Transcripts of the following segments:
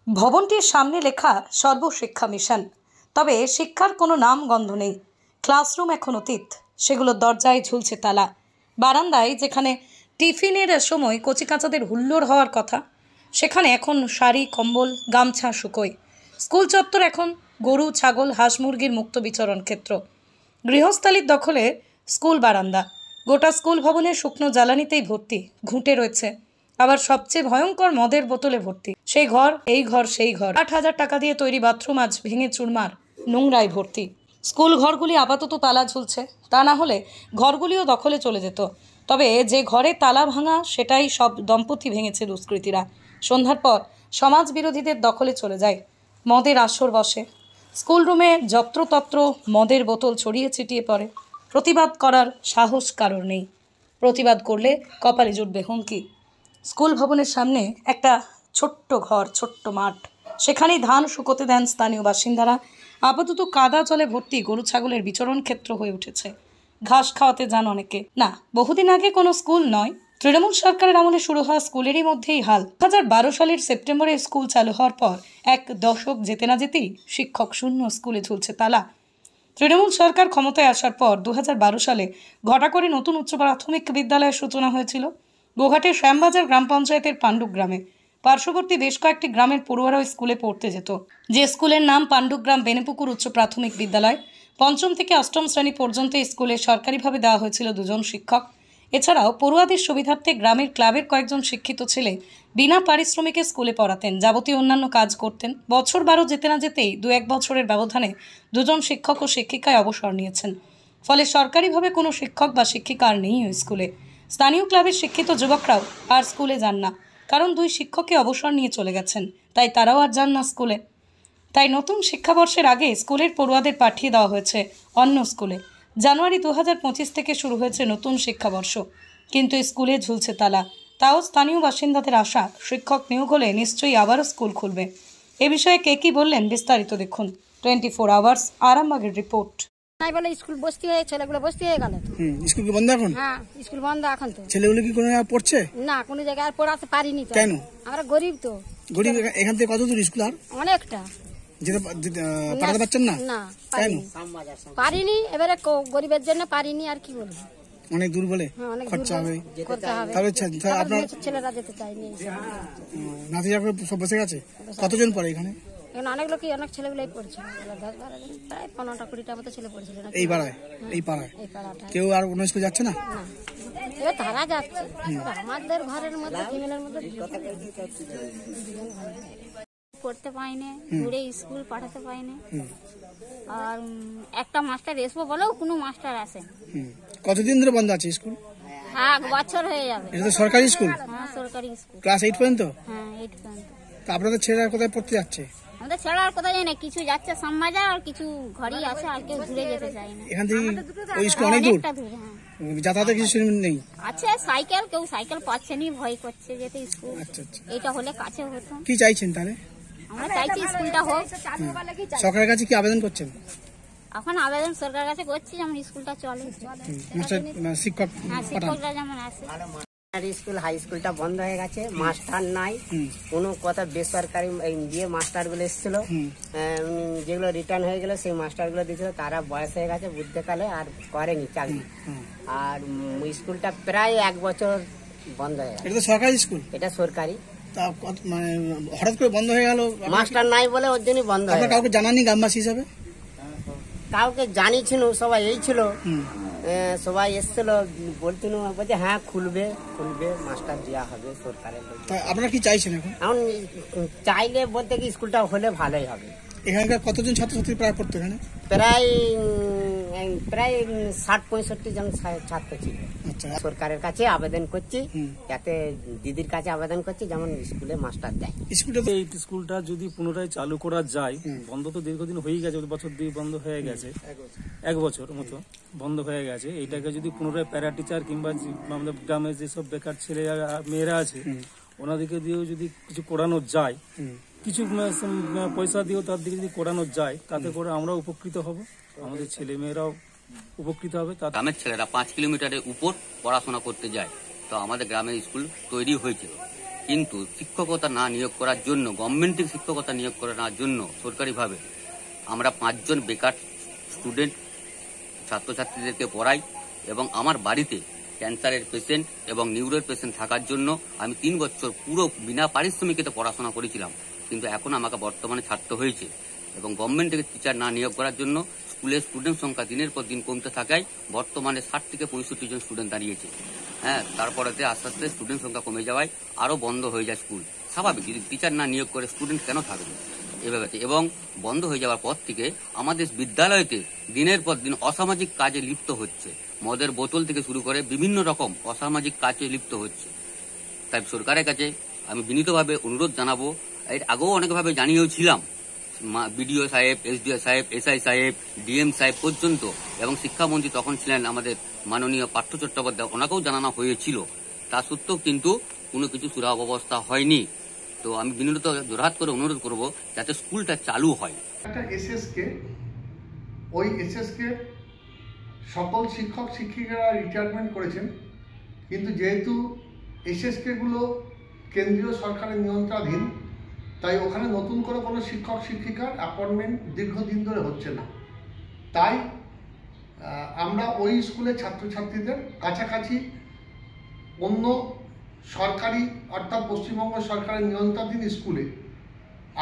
ভবনটির সামনে লেখা সর্বশিক্ষা মিশন, তবে শিক্ষার কোনো নাম গন্ধ নেই। ক্লাসরুম এখন অতীত, সেগুলোর দরজায় ঝুলছে তালা। বারান্দায় যেখানে টিফিনের সময় কচিকাচাদের হুল্লোড় হওয়ার কথা, সেখানে এখন শাড়ি, কম্বল, গামছা শুকোয়। স্কুল চত্বর এখন গরু, ছাগল, হাঁস মুরগির মুক্ত বিচরণ ক্ষেত্র। গৃহস্থালির দখলে স্কুল বারান্দা, গোটা স্কুল ভবনে শুকনো জ্বালানিতেই ভর্তি, ঘুঁটে রয়েছে। আবার সবচেয়ে ভয়ঙ্কর মদের বোতলে ভর্তি। সেই ঘর, এই ঘর, সেই ঘর। 8,000 টাকা দিয়ে তৈরি বাথরুম আজ ভেঙে চুরমার, নোংরায় ভর্তি। স্কুল ঘরগুলি আপাতত তালা ঝুলছে, তা না হলে ঘরগুলিও দখলে চলে যেত। তবে যে ঘরে তালা ভাঙা, সেটাই সব দম্পতি ভেঙেছে দুষ্কৃতীরা। সন্ধ্যার পর সমাজ বিরোধীদের দখলে চলে যায়, মদের আসর বসে। স্কুল রুমে যত্রতত্র মদের বোতল ছড়িয়ে ছিটিয়ে পড়ে। প্রতিবাদ করার সাহস কারোর নেই। প্রতিবাদ করলে কপালে জুটবে হুমকি। স্কুল ভবনের সামনে একটা ছোট্ট ঘর, ছোট্ট মাঠ, সেখানেই ধান শুকোতে দেন স্থানীয় বাসিন্দারা। আপাতত কাদা জলে ভর্তি গরু ছাগলের বিচরণ ক্ষেত্র হয়ে উঠেছে। ঘাস খাওয়াতে যান অনেকে। না, বহুদিন আগে কোনো স্কুল নয়, তৃণমূল সরকারের আমলে শুরু হওয়া স্কুলেরই মধ্যেই হাল। 2012 সালের সেপ্টেম্বরে স্কুল চালু হওয়ার পর এক দশক যেতে না যেতেই শিক্ষক শূন্য স্কুলে ঝুলছে তালা। তৃণমূল সরকার ক্ষমতায় আসার পর 2012 সালে ঘটাকরে নতুন উচ্চ প্রাথমিক বিদ্যালয়ের সূচনা হয়েছিল গোঘাটের শ্যামবাজার গ্রাম পঞ্চায়েতের পাণ্ডুক গ্রামে। পার্শ্ববর্তী বেশ কয়েকটি গ্রামের পড়ুয়ারাও স্কুলে পড়তে যেত। যে স্কুলের নাম পাণ্ডুগ্রাম বেনেপুকুর উচ্চ প্রাথমিক বিদ্যালয়। 5ম থেকে 8ম শ্রেণী পর্যন্ত স্কুলে সরকারিভাবে দেওয়া হয়েছিল 2 জন শিক্ষক। এছাড়াও পড়ুয়াদের সুবিধার্থে গ্রামের ক্লাবের কয়েকজন শিক্ষিত ছেলে বিনা পারিশ্রমিকে স্কুলে পড়াতেন, যাবতীয় অন্যান্য কাজ করতেন। বছর 12 যেতে না যেতেই 2-1 বছরের ব্যবধানে 2 জন শিক্ষক ও শিক্ষিকায় অবসর নিয়েছেন। ফলে সরকারিভাবে কোনো শিক্ষক বা শিক্ষিকা আর নেই ওই স্কুলে। স্থানীয় ক্লাবের শিক্ষিত যুবকরাও আর স্কুলে যান না, কারণ 2 শিক্ষকই অবসর নিয়ে চলে গেছেন, তাই তারাও আর যান না স্কুলে। তাই নতুন শিক্ষাবর্ষের আগে স্কুলের পড়ুয়াদের পাঠিয়ে দেওয়া হয়েছে অন্য স্কুলে। জানুয়ারি 2025 থেকে শুরু হয়েছে নতুন শিক্ষাবর্ষ, কিন্তু স্কুলে ঝুলছে তালা। তাও স্থানীয় বাসিন্দাদের আশা, শিক্ষক নিয়োগ হলে নিশ্চয়ই আবারও স্কুল খুলবে। এ বিষয়ে কে কি বললেন বিস্তারিত দেখুন 24 আওয়ার্স আরামবাগের রিপোর্ট। নাই বলে স্কুল বস্তি হয়ে ছেলেগুলো বস্তি হয়ে গেল। স্কুল কি বন্ধ এখন? হ্যাঁ, স্কুল বন্ধ এখন। তো ছেলেগুলো কি কোনো জায়গায় পড়ছে? না, কোনো জায়গায় আর পড়াতে পারিনি। তো কেন? আমরা গরিব। তো গরিব। এখান থেকে কত দূর স্কুল? আর অনেকটা পাঠাতে পারছেন না? না, পারিনি। এবারে গরিবের জন্য পারিনি, আর কি বলবো। অনেক দূর বলে খরচা হবে, তাহলে আপনার ছেলেরা যেতে চায়নি। নাতি যাবে সব বসে গেছে। কতজন পড়ে এখানে? অনেক লোকই, অনেক ছেলেগুলোই পড়ছিল, 10-12 জন, প্রায় 15-20টা মতো ছেলে পড়ছিল। এই পাড়ায়? এই পাড়ায় কেউ আর অন্য স্কুল যাচ্ছে না? এবার তারা যাচ্ছে, আমাদের ঘরের মধ্যে ফিমেলের মধ্যে পড়তে পাইনি, দূরে স্কুল পাঠাতে পাইনি। আর একটা মাস্টার এসবো বলেও কোনো মাস্টার আসে। কতদিন ধরে বন্ধ আছে স্কুল? 1 বছর হয়ে যাবে। এটা তো সরকারি স্কুল? হ্যাঁ, সরকারি স্কুল। ক্লাস 8 পর্যন্ত? হ্যাঁ, 8 পর্যন্ত। তা আপনাদের ছেলেরা কোথায় পড়তে যাচ্ছে? আমাদের ছেলেরা আর কোথায় যায় না, কিছু যাচ্ছে শ্যামবাজার, আর কিছু ঘরই আছে, আর কেউ ঘুরে যেতে চায় না। এখান থেকে ওই স্কুল অনেক দূর? হ্যাঁ, যাতায়াতের কিছু সুবিধা নেই? আছে সাইকেল, কেউ সাইকেল পাচ্ছে না, ভয় করছে যেতে স্কুল। আচ্ছা আচ্ছা, এটা হলে কাছে হতো। কি চাইছেন তাহলে? আমরা চাইছি স্কুলটা হোক। সরকারের কাছে কি আবেদন করছেন? এখন আবেদন সরকারের কাছে করছি যেমন স্কুলটা চলে, শিক্ষক শিক্ষকরা যেমন আসে। স্কুল হাই স্কুলটা বন্ধ হয়ে গেছে, মাস্টার নাই কোনো কথা। বেসরকারি দিয়ে মাস্টার গুলো এসেছিল, যেগুলো রিটার্ন হয়ে গেল, সেই মাস্টার গুলো দিয়েছিল, তারা বয়স হয়ে গেছে, বুদ্ধকালে আর করেনি চাকরি। আর স্কুলটা প্রায় 1 বছর বন্ধ হয়ে গেছে। এটা সরকারি স্কুল? এটা সরকারি। হঠাৎ করে বন্ধ হয়ে গেল? মাস্টার নাই বলে ওর জন্যই বন্ধ হয়ে গেল। কাউকে জানানি গ্রামবাসী হিসাবে? কাউকে জানিয়েছিল, সবাই এই ছিল, সবাই এসছিল, বলছিল বলছে হ্যাঁ খুলবে, মাস্টার দেওয়া হবে সরকারের। আপনারা কি চাইছেন এখন? এখন চাইলে বলতে কি স্কুলটা হলে ভালোই হবে। এখানকার কতজন ছাত্রছাত্রী প্রায় পড়তো এখানে? প্রায় 60-65 জন ছাত্র ছিল। সরকারের কাছে আবেদন করছি, যাতে দিদির কাছে আবেদন করছি যেমন স্কুলে মাস্টার দেয়। এই স্কুলটা যদি পুনরায় চালু করা যায়, বন্ধ তো দীর্ঘদিন হয়ে গেছে, বছর দিয়ে বন্ধ হয়ে গেছে, 1 বছর মতো বন্ধ হয়ে গেছে। এইটাকে যদি পুনরায় প্যারা টিচার কিংবা আমাদের গ্রামে যেসব বেকার ছেলে মেয়েরা আছে ওনাদেরকে দিয়েও যদি কিছু করানো যায়, কিছু পয়সা দিয়েও তার দিকে যদি করানো যায়, তাতে করে আমরা উপকৃত হব, আমাদের ছেলে মেয়েরাও উপকৃত হবে। গ্রামের ছেলেরা 5 কিলোমিটারের উপর পড়াশোনা করতে যায়, তো আমাদের গ্রামের স্কুল তৈরি হয়েছিল, কিন্তু শিক্ষকতা না নিয়োগ করার জন্য, গভর্নমেন্ট থেকে শিক্ষকতা নিয়োগ করার জন্য সরকারিভাবে আমরা 5 জন বেকার স্টুডেন্ট ছাত্রছাত্রীদেরকে পড়াই। এবং আমার বাড়িতে ক্যান্সারের পেশেন্ট এবং নিউরোর পেশেন্ট থাকার জন্য আমি 3 বছর পুরো বিনা পারিশ্রমিকে পড়াশোনা করেছিলাম, কিন্তু এখন আমাকে বর্তমানে ছাড়তে হয়েছে। এবং গভর্নমেন্ট থেকে টিচার না নিয়োগ করার জন্য স্কুলের স্টুডেন্ট সংখ্যা দিনের পর দিন কমতে থাকায় বর্তমানে 60 থেকে 65 জন স্টুডেন্ট দাঁড়িয়েছে। তারপরে আস্তে আস্তে স্টুডেন্ট সংখ্যা কমে যাওয়ায় আরও বন্ধ হয়ে যায় স্কুল। স্বাভাবিক, যদি টিচার না নিয়োগ করে স্টুডেন্ট কেন থাকবে এভাবে। এবং বন্ধ হয়ে যাওয়ার পর থেকে আমাদের বিদ্যালয়তে দিনের পর দিন অসামাজিক কাজে লিপ্ত হচ্ছে, মদের বোতল থেকে শুরু করে বিভিন্ন রকম অসামাজিক কাজে লিপ্ত হচ্ছে। তাই সরকারের কাছে আমি বিনীতভাবে অনুরোধ জানাবো, এর আগেও অনেকভাবে জানিয়েও ছিলাম, বিডিও সাহেব, এসডিও সাহেব, এসআই সাহেব, ডিএম সাহেব পর্যন্ত, এবং শিক্ষামন্ত্রী তখন ছিলেন আমাদের মাননীয় পার্থ চট্টোপাধ্যায়, ওনাকেও জানানো হয়েছিল। তা সত্ত্বেও কিন্তু কোনো কিছু সুরাহা ব্যবস্থা হয়নি। তো আমি বিনীত জোরহাত করে অনুরোধ করব যাতে স্কুলটা চালু হয়। একটা এসএসকে, ওই এসএসকে সকল শিক্ষক শিক্ষিকারা রিটায়ারমেন্ট করেছেন, কিন্তু যেহেতু এসএসকেগুলো কেন্দ্রীয় সরকারের নিয়ন্ত্রণাধীন, তাই ওখানে নতুন করে কোনো শিক্ষক শিক্ষিকার অ্যাপয়েন্টমেন্ট দীর্ঘদিন ধরে হচ্ছে না। তাই আমরা ওই স্কুলের ছাত্রছাত্রীদের কাছাকাছি অন্য সরকারি অর্থাৎ পশ্চিমবঙ্গ সরকারের নিয়ন্ত্রণাধীন স্কুলে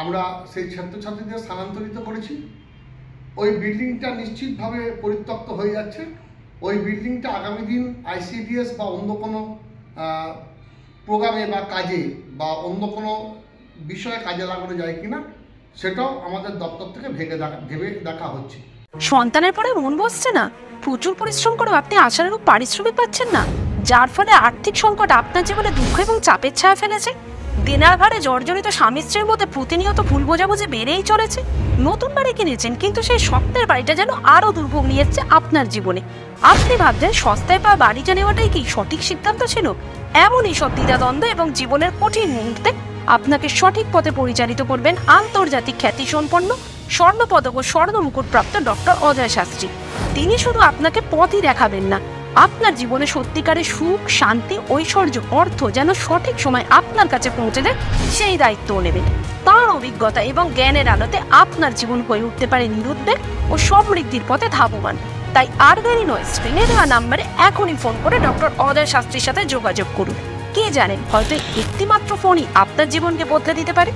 আমরা সেই ছাত্রছাত্রীদের স্থানান্তরিত করেছি। ওই বিল্ডিংটা নিশ্চিতভাবে পরিত্যক্ত হয়ে যাচ্ছে। ওই বিল্ডিংটা আগামী দিন আইসিডিএস বা অন্য কোনো প্রোগ্রামে বা কাজে বা অন্য কোনো বিষয়ে কাজে লাগানো যায় কিনা সেটাও আমাদের দপ্তর থেকে ভেবে দেখা হচ্ছে। সন্তানের পরে মন বসছে না, প্রচুর পরিশ্রম করেও আপনি আশানুরূপ পারিশ্রমিক পাচ্ছেন না, যার ফলে আর্থিক সংকট আপনার জীবনে দুঃখ এবং চাপের ছায়া ফেলেছে। দিনার ভারে জর্জরিত স্বামী স্ত্রীর মধ্যে প্রতিনিয়ত ভুল বোঝাবুঝি বেড়েই চলেছে। নতুন বাড়ি কিনেছেন, কিন্তু সেই স্বপ্নের বাড়িটা যেন আরো দুর্ভোগ নিয়ে এসেছে আপনার জীবনে। আপনি ভাবছেন সস্তায় পাওয়া বাড়িটা নেওয়াটাই কি সঠিক সিদ্ধান্ত ছিল? এমনই সব দ্বিধাদ্বন্দ্ব এবং জীবনের কঠিন মুহূর্তে আপনাকে সঠিক পথে পরিচালিত করবেন আন্তর্জাতিক খ্যাতিসম্পন্ন স্বর্ণপদক ও স্বর্ণ মুকুটপ্রাপ্ত ডক্টর অজয় শাস্ত্রী। তিনি শুধু আপনাকে পথই দেখাবেন না, আপনার জীবনে সত্যিকারের সুখ, শান্তি, ঐশ্বর্য, অর্থ যেন সঠিক সময় আপনার কাছে পৌঁছে দেয় সেই দায়িত্বও নেবেন। তাঁর অভিজ্ঞতা এবং জ্ঞানের আলোতে আপনার জীবন হয়ে উঠতে পারে নিরুদ্বেগ ও সমৃদ্ধির পথে ধাবমান। তাই আর দেরি নয়, স্ক্রিনে দেওয়া নাম্বারে এখনই ফোন করে ডক্টর অজয় শাস্ত্রীর সাথে যোগাযোগ করুন। কে জানেন, হয়তো একটিমাত্র ফোনই আপনার জীবনকে বদলে দিতে পারে।